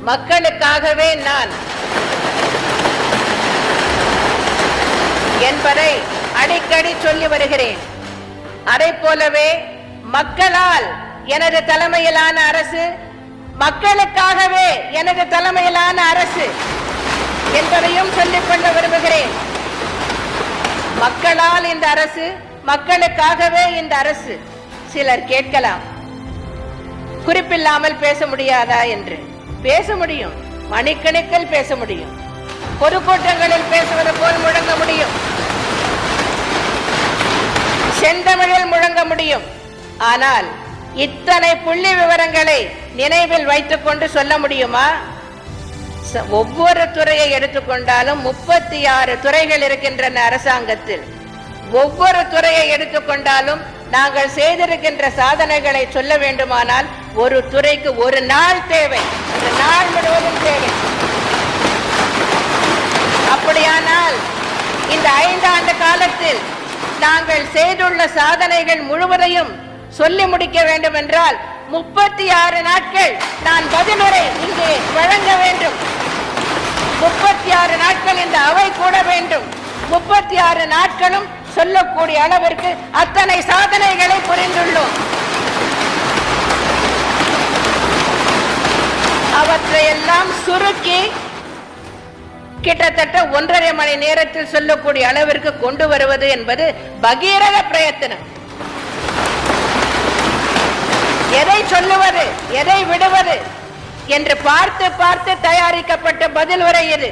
மக்களுக்காகவே நான் என்பதை அடிக்கடி சொல்லி வருகிறேன். அதை போலவே மக்களால் எனது தலைமையிலான அரசு, மக்களுக்காகவே எனது தலைமையிலான அரசு என்பதையும் சொல்லிக்கொள்ள விரும்புகிறேன். மக்களால் இந்த அரசு, மக்களுக்காகவே இந்த அரசு. சிலர் கேட்கலாம், குறிப்பில்லாமல் பேச முடியாதா என்று. பேச முடியும், மணிக்கணக்கில் பேச முடியும், பொதுக்கூட்டங்களில் பேசுவது போல் முழங்க முடியும், செந்தமிழில் முழங்க முடியும். ஆனால் இத்தனை புள்ளி விவரங்களை நினைவில் வைத்துக் கொண்டு சொல்ல முடியுமா? ஒவ்வொரு துறையை எடுத்துக்கொண்டாலும் 36 துறைகள் இருக்கின்றன அரசாங்கத்தில். ஒவ்வொரு துறையை எடுத்துக்கொண்டாலும் நாங்கள் செய்திருக்கின்ற சாதனைகளை சொல்ல வேண்டுமானால் ஒரு துறைக்கு ஒரு நாள் தேவை, ஒரு நாள் முழுவதும் தேவை. அப்படியானால் இந்த 5 ஆண்டு காலத்தில் நாங்கள் செய்துள்ள சாதனைகள் முழுவதையும் சொல்லி முடிக்க வேண்டும் என்றால் 36 நாட்கள் நான் பதிலுரை இங்கே வழங்க வேண்டும். 36 நாட்கள் இந்த அவை கூட வேண்டும். 36 நாட்களும் சொல்லக்கூடிய அளவிற்கு அத்தனை சாதனைகளை புரிந்துள்ளோம். அவற்றையெல்லாம் சுருக்கி கிட்டத்தட்ட 1.5 மணி நேரத்தில் சொல்லக்கூடிய அளவிற்கு கொண்டு வருவது என்பது பகீரத பிரயத்தனம். எதை சொல்லுவது, எதை விடுவது என்று பார்த்து பார்த்து தயாரிக்கப்பட்ட பதில் உரை இது.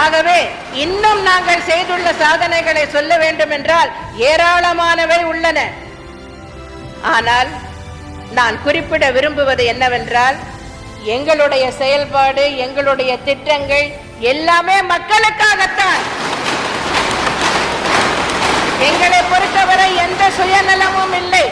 ஆகவே இன்னும் நாங்கள் செய்துள்ள சாதனைகளை சொல்ல வேண்டும் என்றால் ஏராளமானவை உள்ளன. ஆனால் நான் குறிப்பிட விரும்புவது என்னவென்றால், எங்களுடைய செயல்பாடு, எங்களுடைய திட்டங்கள் எல்லாமே மக்களுக்காகத்தான். எங்களை பொறுத்தவரை எந்த சுயநலமும் இல்லை.